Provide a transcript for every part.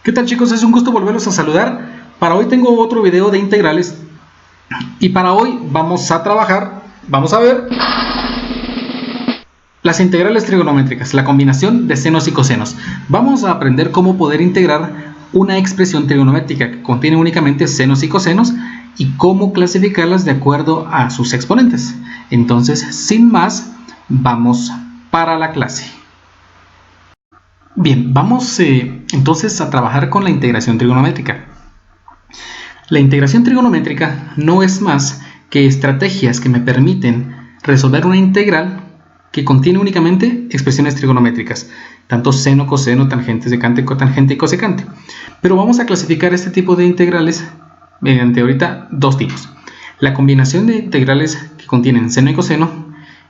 ¿Qué tal, chicos? Es un gusto volverlos a saludar. Para hoy tengo otro video de integrales y para hoy vamos a ver las integrales trigonométricas, la combinación de senos y cosenos. Vamos a aprender cómo poder integrar una expresión trigonométrica que contiene únicamente senos y cosenos y cómo clasificarlas de acuerdo a sus exponentes. Entonces, sin más, vamos para la clase. Bien, vamos entonces a trabajar con la integración trigonométrica. La integración trigonométrica no es más que estrategias que me permiten resolver una integral que contiene únicamente expresiones trigonométricas, tanto seno, coseno, tangente, secante, cotangente y cosecante. Pero vamos a clasificar este tipo de integrales mediante ahorita dos tipos. La combinación de integrales que contienen seno y coseno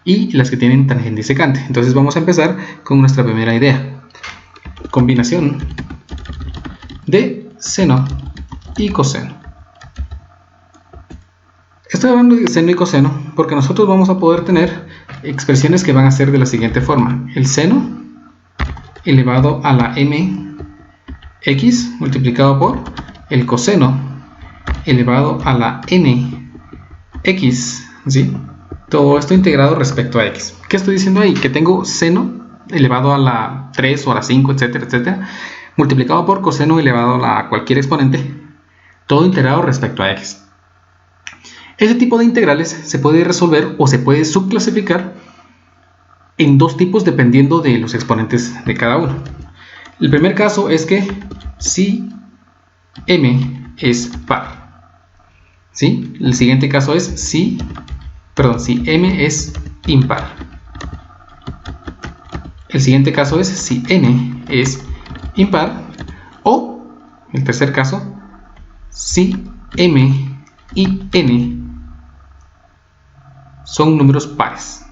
y las que tienen tangente y secante. Entonces vamos a empezar con nuestra primera idea. Combinación de seno y coseno. Estoy hablando de seno y coseno porque nosotros vamos a poder tener expresiones que van a ser de la siguiente forma. El seno elevado a la mx multiplicado por el coseno elevado a la nx, ¿sí? Todo esto integrado respecto a x. ¿Qué estoy diciendo ahí? Que tengo seno elevado a la 3 o a la 5, etcétera, etcétera, multiplicado por coseno elevado a cualquier exponente, todo integrado respecto a x. Ese tipo de integrales se puede resolver o se puede subclasificar en dos tipos dependiendo de los exponentes de cada uno. El primer caso es que si m es par, ¿sí? El siguiente caso es si m es impar. El siguiente caso es si n es impar, o el tercer caso, si m y n son números pares.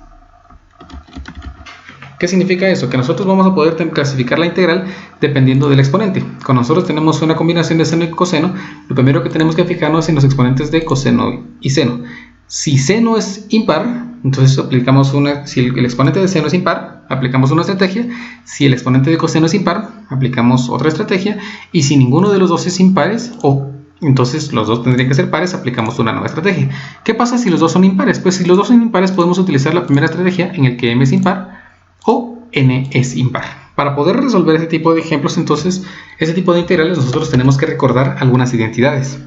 ¿Qué significa eso? Que nosotros vamos a poder clasificar la integral dependiendo del exponente. Cuando nosotros tenemos una combinación de seno y coseno, lo primero que tenemos que fijarnos es en los exponentes de coseno y seno. Si seno es impar, entonces aplicamos si el exponente de seno es impar, aplicamos una estrategia. Si el exponente de coseno es impar, aplicamos otra estrategia. Y si ninguno de los dos es impares, entonces los dos tendrían que ser pares, aplicamos una nueva estrategia. ¿Qué pasa si los dos son impares? Pues si los dos son impares podemos utilizar la primera estrategia en el que m es impar o n es impar. Para poder resolver este tipo de ejemplos, entonces, este tipo de integrales, nosotros tenemos que recordar algunas identidades.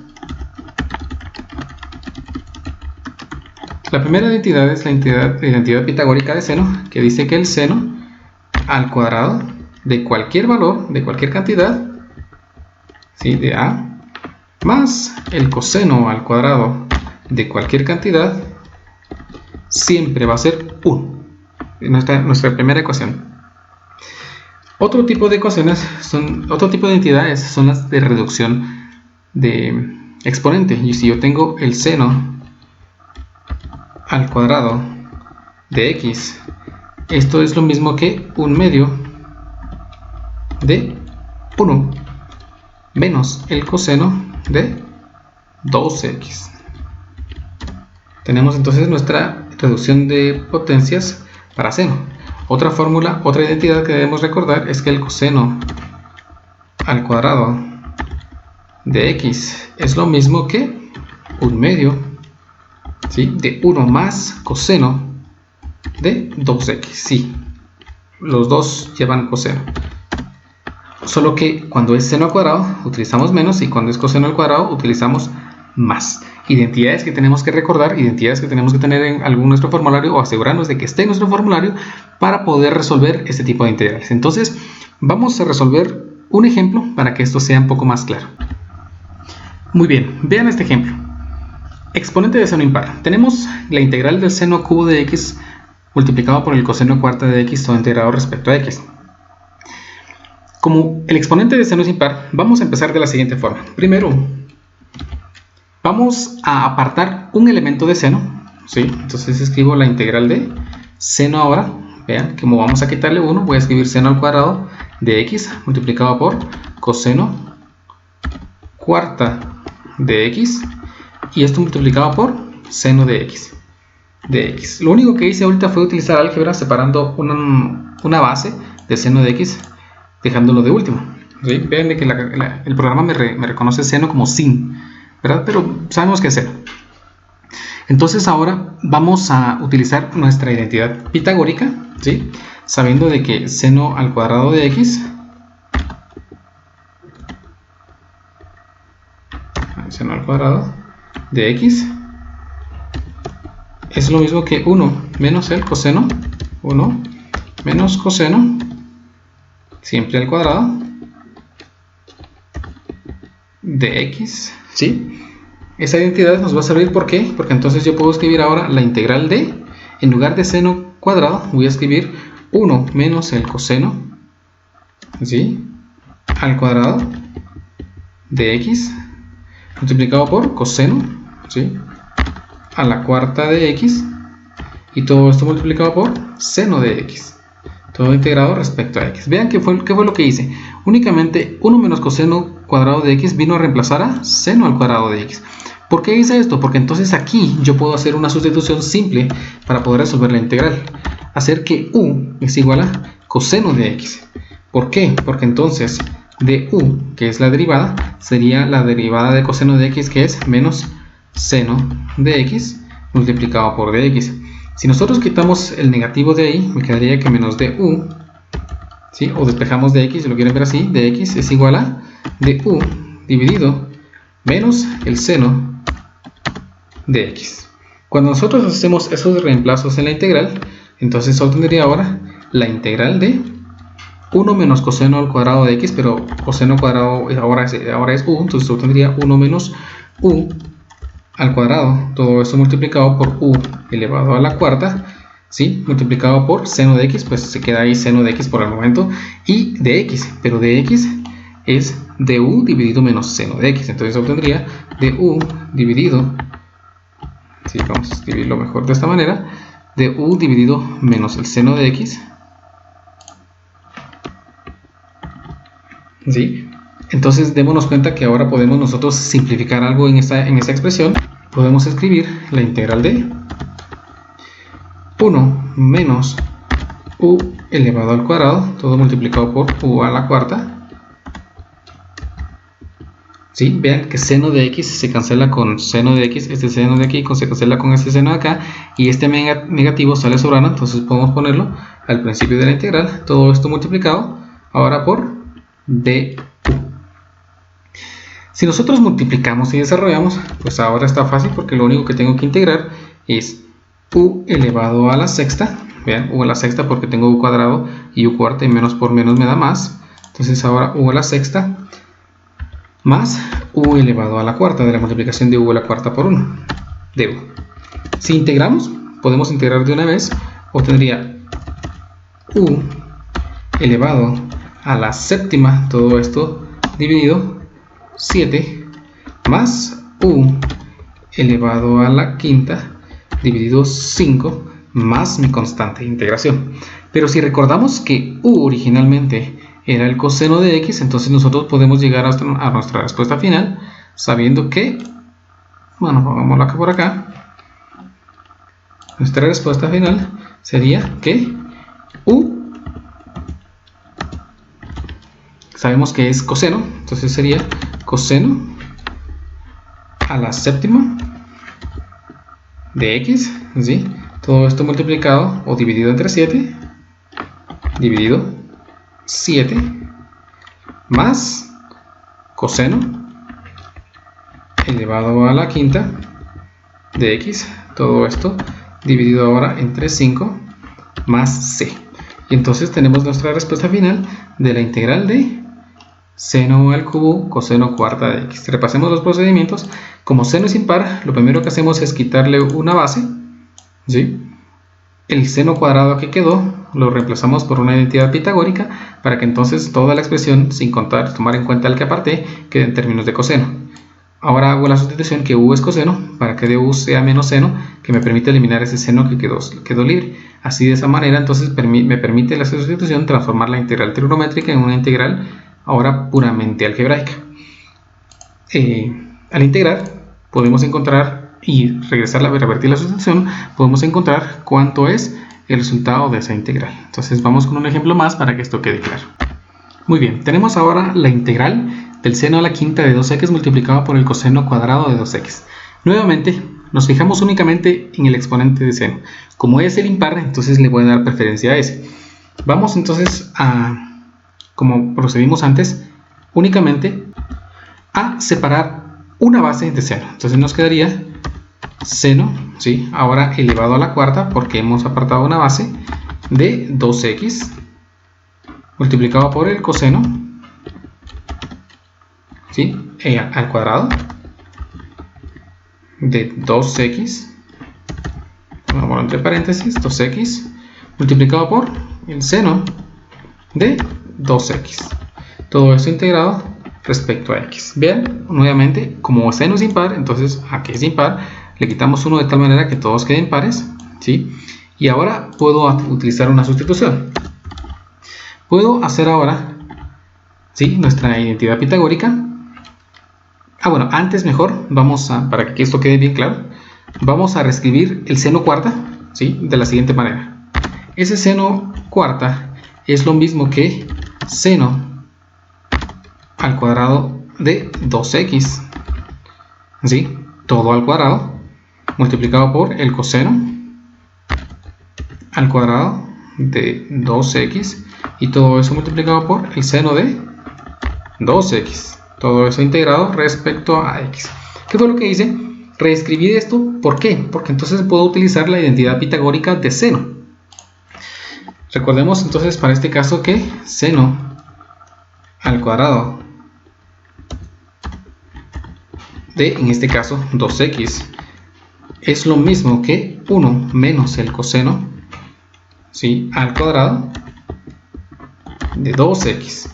La primera identidad es la identidad pitagórica de seno, que dice que el seno al cuadrado de cualquier valor, de cualquier cantidad, ¿sí?, de a, más el coseno al cuadrado de cualquier cantidad, siempre va a ser 1. Nuestra primera ecuación. Otro tipo de entidades son las de reducción de exponente. Y si yo tengo el seno al cuadrado de x, esto es lo mismo que 1 medio de 1 menos el coseno de 2x. Tenemos entonces nuestra reducción de potencias para seno. Otra fórmula, otra identidad que debemos recordar es que el coseno al cuadrado de x es lo mismo que 1 medio, ¿sí?, de 1 más coseno de 2x. Sí, los dos llevan coseno. Solo que cuando es seno al cuadrado utilizamos menos y cuando es coseno al cuadrado utilizamos más. Identidades que tenemos que recordar, identidades que tenemos que tener en algún nuestro formulario o asegurarnos de que esté en nuestro formulario para poder resolver este tipo de integrales. Entonces vamos a resolver un ejemplo para que esto sea un poco más claro. Muy bien, vean este ejemplo. Exponente de seno impar. Tenemos la integral del seno cubo de x multiplicado por el coseno cuarta de x, todo integrado respecto a x. Como el exponente de seno es impar, vamos a empezar de la siguiente forma. Primero, vamos a apartar un elemento de seno, ¿sí? Entonces escribo la integral de seno ahora. Vean, como vamos a quitarle 1, voy a escribir seno al cuadrado de x multiplicado por coseno cuarta de x, y esto multiplicado por seno de x. Lo único que hice ahorita fue utilizar álgebra separando una base de seno de x, dejándolo de último. ¿Sí? Vean que el programa me reconoce seno como sin, ¿verdad? Pero sabemos que es seno. Entonces ahora vamos a utilizar nuestra identidad pitagórica, ¿sí? Sabiendo de que seno al cuadrado de x, seno al cuadrado de x, es lo mismo que 1 menos el coseno, 1 menos coseno, siempre al cuadrado, de x, ¿sí? Esa identidad nos va a servir, ¿por qué? Porque entonces yo puedo escribir ahora la integral de, en lugar de seno cuadrado, voy a escribir 1 menos el coseno, ¿sí? Al cuadrado de x, multiplicado por coseno, ¿sí? A la cuarta de x, y todo esto multiplicado por seno de x, todo integrado respecto a x. Vean qué fue lo que hice. Únicamente 1 menos coseno cuadrado de x vino a reemplazar a seno al cuadrado de x. ¿Por qué hice esto? Porque entonces aquí yo puedo hacer una sustitución simple para poder resolver la integral. Hacer que u es igual a coseno de x. ¿Por qué? Porque entonces de u, que es la derivada, sería la derivada de coseno de x, que es menos seno de x multiplicado por dx. Si nosotros quitamos el negativo de ahí, me quedaría que menos de u, ¿sí? O despejamos de x, si lo quieren ver así, de x es igual a de u dividido menos el seno de x. Cuando nosotros hacemos esos reemplazos en la integral, entonces obtendría ahora la integral de 1 menos coseno al cuadrado de x, pero coseno cuadrado ahora es u, entonces obtendría 1 menos u al cuadrado, todo esto multiplicado por u elevado a la cuarta, ¿sí? Multiplicado por seno de x, pues se queda ahí seno de x por el momento, y de x, pero de x es du dividido menos seno de x, entonces obtendría du dividido, ¿sí? Vamos a escribirlo mejor de esta manera, du dividido menos el seno de x, ¿sí? Entonces démonos cuenta que ahora podemos nosotros simplificar algo en esa expresión. Podemos escribir la integral de 1 menos u elevado al cuadrado, todo multiplicado por u a la cuarta. ¿Sí? Vean que seno de x se cancela con seno de x, este seno de aquí se cancela con este seno de acá, y este negativo sale sobrando, entonces podemos ponerlo al principio de la integral, todo esto multiplicado ahora por du. Si nosotros multiplicamos y desarrollamos, pues ahora está fácil, porque lo único que tengo que integrar es u elevado a la sexta. Vean, u a la sexta porque tengo u cuadrado y u cuarta, y menos por menos me da más. Entonces ahora u a la sexta más u elevado a la cuarta, de la multiplicación de u a la cuarta por 1 de u. Si integramos, podemos integrar de una vez, obtendría u elevado a la séptima, todo esto dividido 7 más u elevado a la quinta dividido 5 más mi constante de integración. Pero si recordamos que u originalmente era el coseno de x, entonces nosotros podemos llegar a nuestra respuesta final sabiendo que, bueno, pongámoslo acá por acá, nuestra respuesta final sería que u, sabemos que es coseno, entonces sería coseno a la séptima de x, ¿sí? Todo esto multiplicado o dividido entre 7, dividido 7 más coseno elevado a la quinta de x, todo esto dividido ahora entre 5 más c. Y entonces tenemos nuestra respuesta final de la integral de seno al cubo coseno cuarta de x. Repasemos los procedimientos. Como seno es impar, lo primero que hacemos es quitarle una base, ¿sí? El seno cuadrado que quedó lo reemplazamos por una identidad pitagórica para que entonces toda la expresión, sin tomar en cuenta el que aparté, quede en términos de coseno. Ahora hago la sustitución que u es coseno para que de u sea menos seno, que me permite eliminar ese seno que quedó libre. Así, de esa manera, entonces me permite la sustitución transformar la integral trigonométrica en una integral ahora puramente algebraica. Al integrar podemos encontrar y revertir la sustitución, podemos encontrar cuánto es el resultado de esa integral. Entonces vamos con un ejemplo más para que esto quede claro. Muy bien, tenemos ahora la integral del seno a la quinta de 2x multiplicado por el coseno cuadrado de 2x. Nuevamente, nos fijamos únicamente en el exponente de seno. Como es el impar, entonces le voy a dar preferencia a ese. Vamos entonces a, como procedimos antes, únicamente a separar una base de seno. Entonces nos quedaría seno, ¿sí? Ahora elevado a la cuarta, porque hemos apartado una base, de 2x multiplicado por el coseno, ¿sí? Al cuadrado de 2x, vamos entre paréntesis, 2x multiplicado por el seno de 2x. Todo esto integrado respecto a x. Vean, nuevamente, como seno es impar, entonces aquí es impar, le quitamos 1 de tal manera que todos queden pares, ¿sí? Y ahora puedo utilizar una sustitución. Puedo hacer ahora, ¿sí?, nuestra identidad pitagórica. Bueno, antes mejor, para que esto quede bien claro, vamos a reescribir el seno cuarta, ¿sí?, de la siguiente manera. Ese seno cuarta es lo mismo que seno al cuadrado de 2x, ¿sí?, todo al cuadrado, multiplicado por el coseno al cuadrado de 2x, y todo eso multiplicado por el seno de 2x. Todo eso integrado respecto a x. ¿Qué fue lo que hice? Reescribir esto. ¿Por qué? Porque entonces puedo utilizar la identidad pitagórica de seno. Recordemos entonces para este caso que seno al cuadrado de, en este caso, 2x es lo mismo que 1 menos el coseno, ¿sí?, al cuadrado de 2x.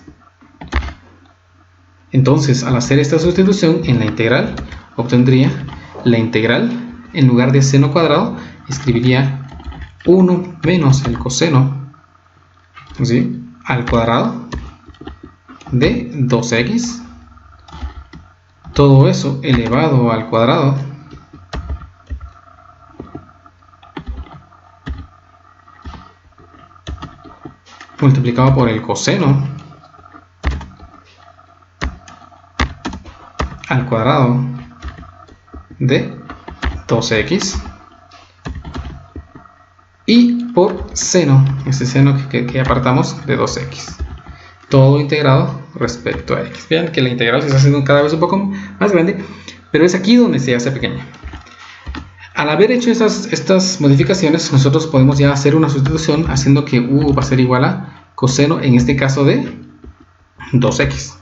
Entonces, al hacer esta sustitución en la integral, obtendría la integral, en lugar de seno cuadrado, escribiría 1 menos el coseno, ¿sí?, al cuadrado de 2x, todo eso elevado al cuadrado multiplicado por el coseno al cuadrado de 2x, y por seno, este seno que apartamos de 2x, todo integrado respecto a x. Vean que la integral se está haciendo cada vez un poco más grande, pero es aquí donde se hace pequeña. Al haber hecho estas modificaciones, nosotros podemos ya hacer una sustitución haciendo que u va a ser igual a coseno, en este caso, de 2x.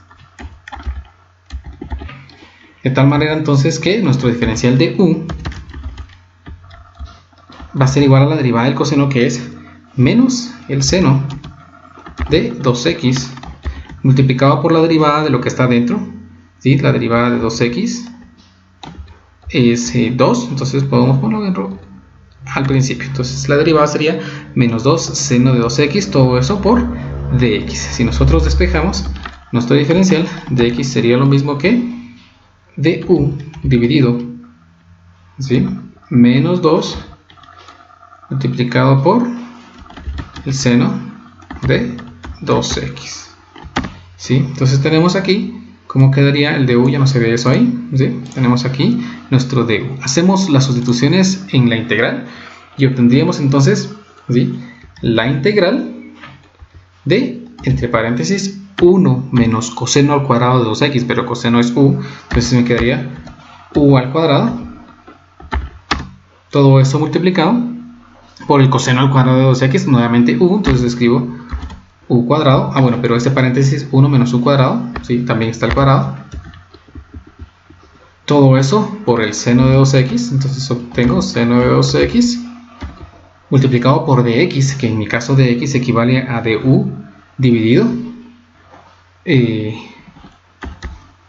De tal manera entonces que nuestro diferencial de u va a ser igual a la derivada del coseno, que es menos el seno de 2x multiplicado por la derivada de lo que está dentro, ¿sí? La derivada de 2x es 2, entonces podemos ponerlo al principio. Entonces la derivada sería menos 2 seno de 2x, todo eso por dx. Si nosotros despejamos nuestro diferencial, dx sería lo mismo que du dividido, ¿sí?, menos 2 multiplicado por el seno de 2x, ¿sí? Entonces tenemos aquí cómo quedaría el du, ya no se ve eso ahí, ¿sí? Tenemos aquí nuestro du. Hacemos las sustituciones en la integral y obtendríamos entonces, ¿sí?, la integral de, entre paréntesis, 1 menos coseno al cuadrado de 2x, pero coseno es u, entonces me quedaría u al cuadrado, todo eso multiplicado por el coseno al cuadrado de 2x, nuevamente u, entonces escribo u cuadrado, bueno, pero este paréntesis 1 menos u cuadrado, ¿sí?, también está al cuadrado, todo eso por el seno de 2x, entonces obtengo seno de 2x multiplicado por dx, que en mi caso dx equivale a du dividido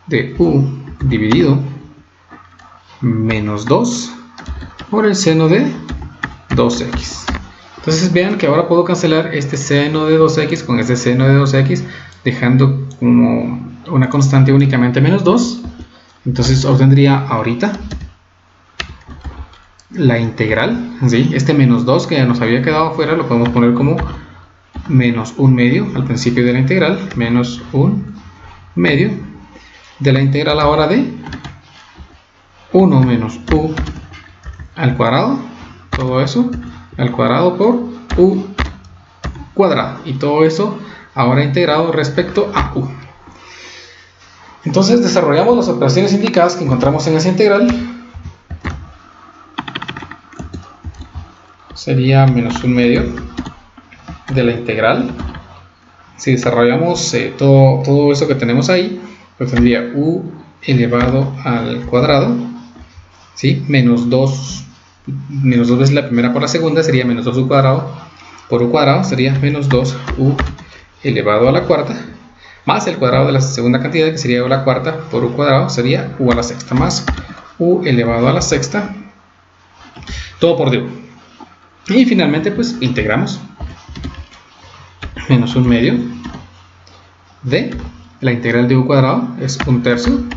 du dividido menos 2 por el seno de 2x. Entonces vean que ahora puedo cancelar este seno de 2x con este seno de 2x, dejando como una constante únicamente menos 2. Entonces obtendría ahorita la integral, ¿sí?, este menos 2 que ya nos había quedado afuera lo podemos poner como menos 1 medio al principio de la integral, menos 1 medio de la integral ahora de 1 menos u al cuadrado, todo eso al cuadrado por u cuadrado, y todo eso ahora integrado respecto a u. Entonces desarrollamos las operaciones indicadas que encontramos en esa integral. Sería menos 1 medio de la integral. Si desarrollamos todo eso que tenemos ahí, pues tendría u elevado al cuadrado, ¿sí? Menos 2 veces la primera por la segunda sería menos 2u cuadrado por u cuadrado, sería menos 2u elevado a la cuarta, más el cuadrado de la segunda cantidad, que sería u a la cuarta por u cuadrado, sería u a la sexta, más u elevado a la sexta, todo por du. Y finalmente pues integramos menos 1 medio de la integral de u cuadrado, es 1/3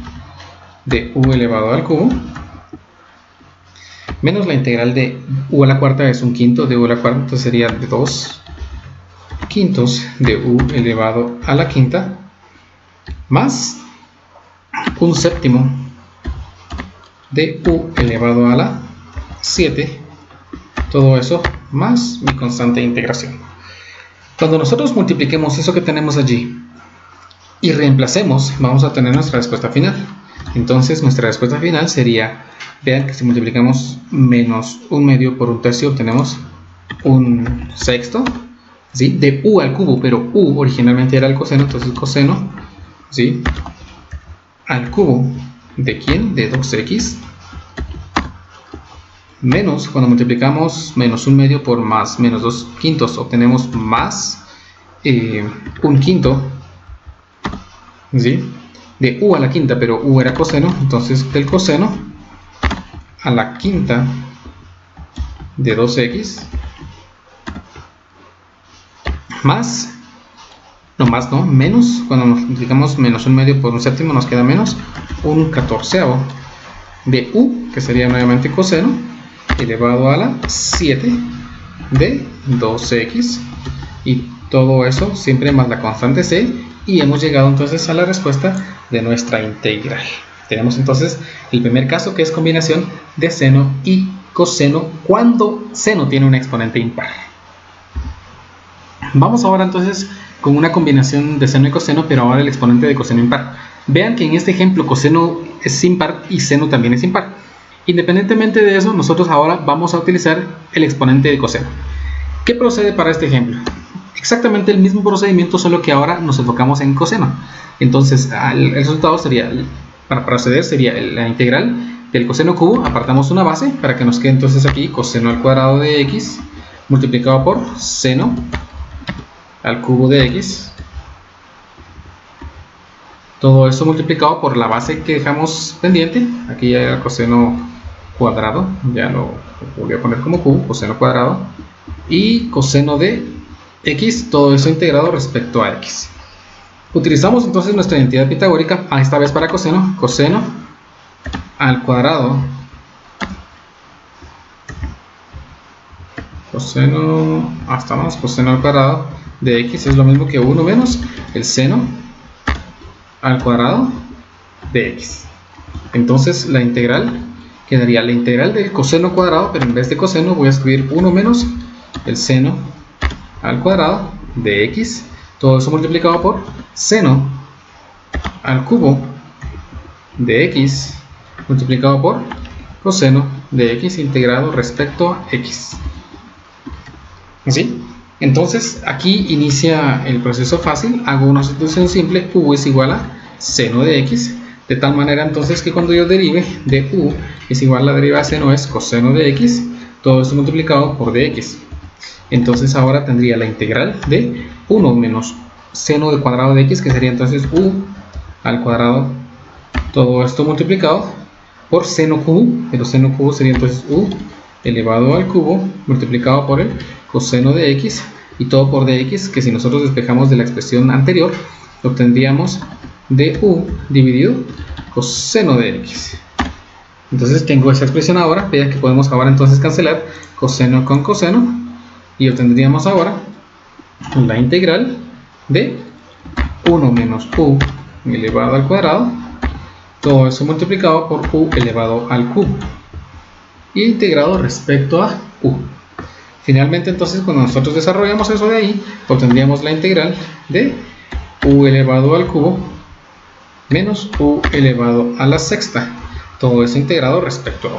de u elevado al cubo, menos la integral de u a la cuarta, es 1/5 de u a la cuarta, entonces sería de 2/5 de u elevado a la quinta, más 1/7 de u elevado a la 7, todo eso más mi constante de integración. Cuando nosotros multipliquemos eso que tenemos allí y reemplacemos, vamos a tener nuestra respuesta final. Entonces nuestra respuesta final sería, vean que si multiplicamos menos 1 medio por 1/3 obtenemos 1/6, ¿sí? De u al cubo, pero u originalmente era el coseno, entonces coseno, ¿sí? Al cubo de ¿quién? De 2x, menos, cuando multiplicamos menos 1 medio por más menos 2/5 obtenemos más 1/5, ¿sí? De u a la quinta, pero u era coseno, entonces del coseno a la quinta de 2x más, menos, cuando multiplicamos menos 1 medio por 1/7 nos queda menos 1/14 de u, que sería nuevamente coseno, elevado a la 7 de 2x, y todo eso siempre más la constante c, y hemos llegado entonces a la respuesta de nuestra integral. Tenemos entonces el primer caso, que es combinación de seno y coseno cuando seno tiene un exponente impar. Vamos ahora entonces con una combinación de seno y coseno, pero ahora el exponente de coseno impar. Vean que en este ejemplo coseno es impar y seno también es impar. Independientemente de eso, nosotros ahora vamos a utilizar el exponente de coseno. ¿Qué procede para este ejemplo? Exactamente el mismo procedimiento, solo que ahora nos enfocamos en coseno. Entonces el resultado sería, para proceder, sería la integral del coseno cubo. Apartamos una base para que nos quede entonces aquí coseno al cuadrado de x multiplicado por seno al cubo de x, todo eso multiplicado por la base que dejamos pendiente. Aquí ya era coseno cuadrado, ya lo voy a poner como cubo, coseno cuadrado, y coseno de x, todo eso integrado respecto a x. Utilizamos entonces nuestra identidad pitagórica, esta vez para coseno, coseno al cuadrado, coseno al cuadrado de x es lo mismo que 1 menos el seno al cuadrado de x. Entonces la integral quedaría la integral del coseno cuadrado, pero en vez de coseno voy a escribir 1 menos el seno al cuadrado de x, todo eso multiplicado por seno al cubo de x multiplicado por coseno de x integrado respecto a x. ¿Sí? Entonces aquí inicia el proceso fácil, hago una sustitución simple, u es igual a seno de x, de tal manera entonces que cuando yo derive de u es igual a la derivada de seno es coseno de x, todo esto multiplicado por dx. Entonces ahora tendría la integral de 1 menos seno del cuadrado de x, que sería entonces u al cuadrado, todo esto multiplicado por seno cubo, pero seno cubo sería entonces u elevado al cubo multiplicado por el coseno de x, y todo por dx, que si nosotros despejamos de la expresión anterior obtendríamos du dividido coseno de x. Entonces tengo esa expresión ahora. Vean que podemos ahora entonces cancelar coseno con coseno y obtendríamos ahora la integral de 1 menos u elevado al cuadrado, todo eso multiplicado por u elevado al cubo, y integrado respecto a u. Finalmente, entonces, cuando nosotros desarrollamos eso de ahí, obtendríamos la integral de u elevado al cubo menos u elevado a la sexta, todo eso integrado respecto a u.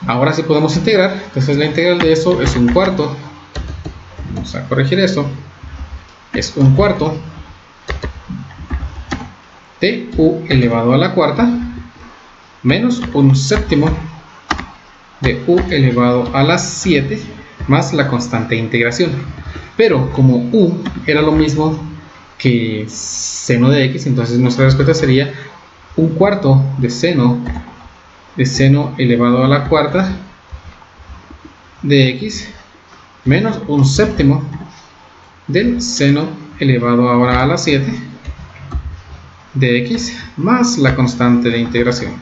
Ahora sí podemos integrar, entonces la integral de eso es un cuarto, vamos a corregir esto, es un cuarto de u elevado a la cuarta menos un séptimo de u elevado a la 7 más la constante de integración. Pero como u era lo mismo que seno de x, entonces nuestra respuesta sería un cuarto de seno elevado a la cuarta de x menos un séptimo del seno elevado ahora a la 7 de x más la constante de integración,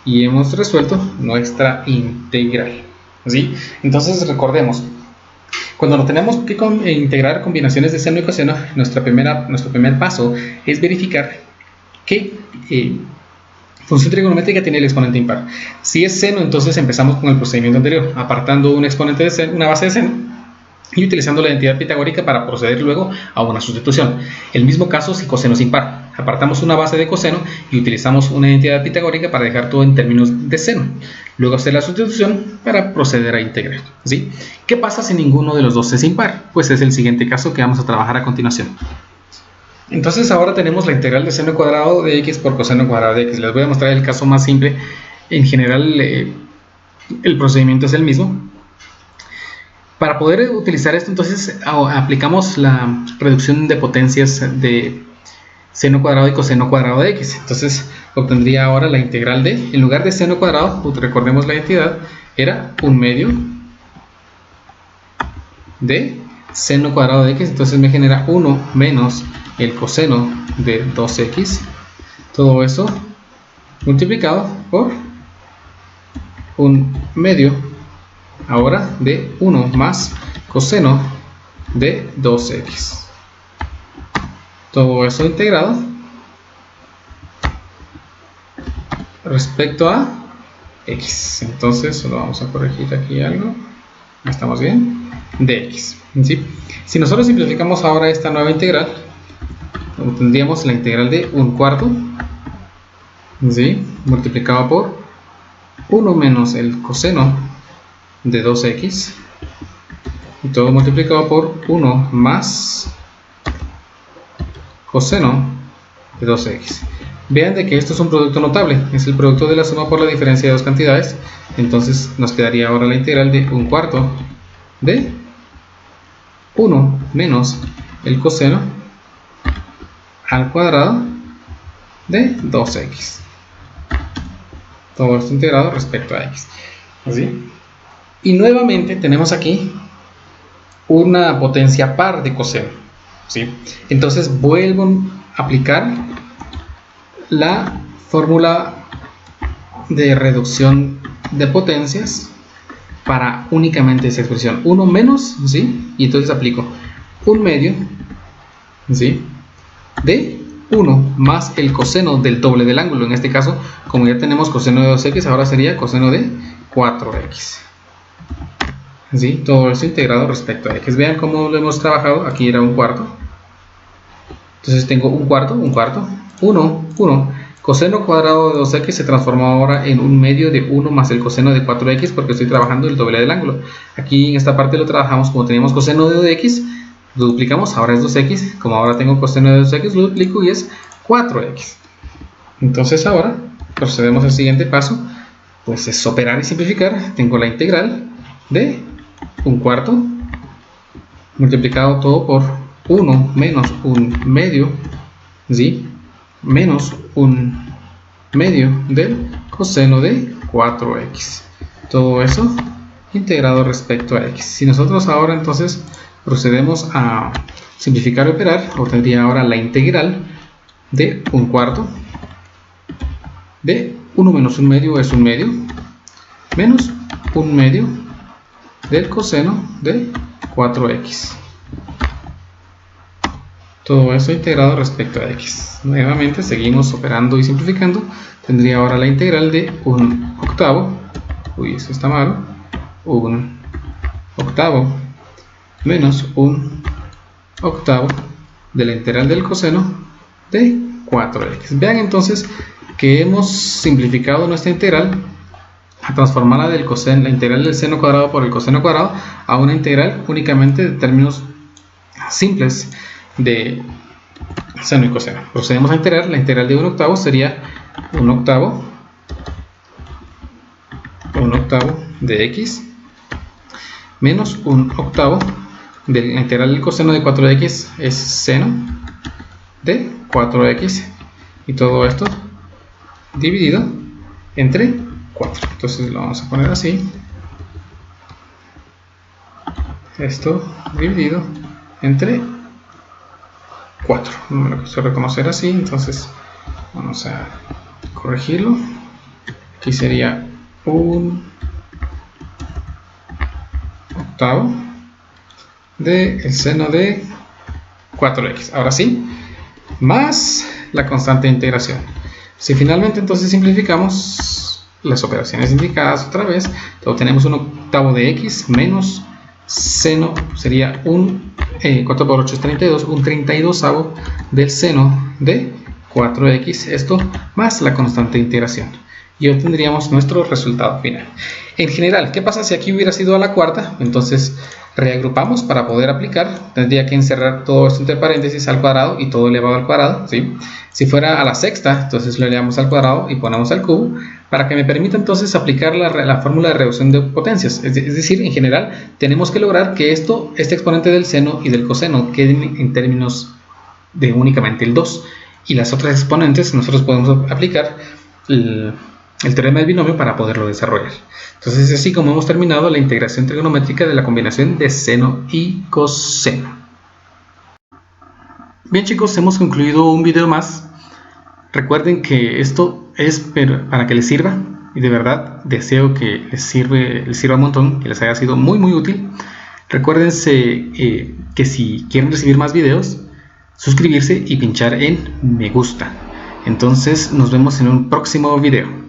y hemos resuelto nuestra integral. ¿Sí? Entonces recordemos, cuando no tenemos que integrar combinaciones de seno y coseno, nuestro primer paso es verificar qué función trigonométrica tiene el exponente impar. Si es seno, entonces empezamos con el procedimiento anterior, apartando un exponente de seno, una base de seno, y utilizando la identidad pitagórica para proceder luego a una sustitución. El mismo caso si coseno es impar. Apartamos una base de coseno y utilizamos una identidad pitagórica para dejar todo en términos de seno. Luego hacer la sustitución para proceder a integrar. ¿Sí? ¿Qué pasa si ninguno de los dos es impar? Pues es el siguiente caso que vamos a trabajar a continuación. Entonces ahora tenemos la integral de seno cuadrado de x por coseno cuadrado de x. Les voy a mostrar el caso más simple. En general el procedimiento es el mismo. Para poder utilizar esto, entonces aplicamos la reducción de potencias de seno cuadrado y coseno cuadrado de x. Entonces obtendría ahora la integral de, en lugar de seno cuadrado, recordemos la identidad, era 1/2 de seno cuadrado de x. Entonces me genera 1 menos el coseno de 2x, todo eso multiplicado por 1/2 ahora de 1 más coseno de 2x, todo eso integrado respecto a x. Entonces lo vamos a corregir aquí algo, estamos bien, de x. ¿Sí? Si nosotros simplificamos ahora esta nueva integral, obtendríamos la integral de 1/4, ¿sí?, multiplicado por 1 menos el coseno de 2x, y todo multiplicado por 1 más coseno de 2x. Vean de que esto es un producto notable, es el producto de la suma por la diferencia de dos cantidades. Entonces nos quedaría ahora la integral de 1/4 de 1 menos el coseno al cuadrado de 2x, todo esto integrado respecto a x. ¿Así? Y nuevamente tenemos aquí una potencia par de coseno. ¿Sí? Entonces vuelvo a aplicar la fórmula de reducción de potencias para únicamente esa expresión. 1 menos, ¿sí?, y entonces aplico 1/2, ¿sí?, de 1 más el coseno del doble del ángulo. En este caso, como ya tenemos coseno de 2x, ahora sería coseno de 4x. ¿Sí? Todo eso integrado respecto a x. Vean cómo lo hemos trabajado. Aquí era 1/4. Entonces tengo 1/4, 1, coseno cuadrado de 2x se transformó ahora en 1/2 de 1 más el coseno de 4x, porque estoy trabajando el doble del ángulo. Aquí en esta parte lo trabajamos como teníamos coseno de x, lo duplicamos, ahora es 2x. Como ahora tengo coseno de 2x, lo duplico y es 4x. Entonces ahora procedemos al siguiente paso, pues es operar y simplificar. Tengo la integral de 1/4 multiplicado todo por 1 menos 1/2, ¿sí?, menos 1/2 del coseno de 4x, todo eso integrado respecto a x. Si nosotros ahora entonces procedemos a simplificar y operar, obtendría ahora la integral de 1/4 de 1 menos 1/2 es 1/2 menos 1/2 del coseno de 4x, Todo eso integrado respecto a x. Nuevamente seguimos operando y simplificando. Tendría ahora la integral de 1/8. Uy, eso está malo. 1/8 menos 1/8 de la integral del coseno de 4x. Vean entonces que hemos simplificado nuestra integral a transformarla del coseno, la integral del seno cuadrado por el coseno cuadrado, a una integral únicamente de términos simples de seno y coseno. Procedemos a integrar. La integral de 1/8 sería 1/8 de x menos 1/8 de la integral del coseno de 4x es seno de 4x, y todo esto dividido entre 4. Entonces lo vamos a poner así, esto dividido entre 4. No me lo quiso reconocer así, entonces vamos a corregirlo. Aquí sería 1/8 del seno de 4x. Ahora sí, más la constante de integración. Si finalmente entonces simplificamos las operaciones indicadas otra vez, entonces tenemos 1/8 de x menos seno, sería 4 por 8 es 32, un 32avo del seno de 4x, esto más la constante de integración, y obtendríamos nuestro resultado final. En general, ¿qué pasa si aquí hubiera sido a la cuarta? Entonces reagrupamos para poder aplicar. Tendría que encerrar todo esto entre paréntesis al cuadrado y todo elevado al cuadrado, ¿sí? Si fuera a la sexta, entonces lo elevamos al cuadrado y ponemos al cubo, para que me permita entonces aplicar la fórmula de reducción de potencias. Es decir, en general tenemos que lograr que este exponente del seno y del coseno queden en términos de únicamente el 2, y las otras exponentes nosotros podemos aplicar el teorema del binomio para poderlo desarrollar. Entonces es así como hemos terminado la integración trigonométrica de la combinación de seno y coseno. Bien chicos, hemos concluido un video más. Recuerden que esto es para que les sirva, y de verdad deseo que les sirva un montón, que les haya sido muy útil. Recuérdense que si quieren recibir más videos, suscribirse y pinchar en me gusta. Entonces nos vemos en un próximo video.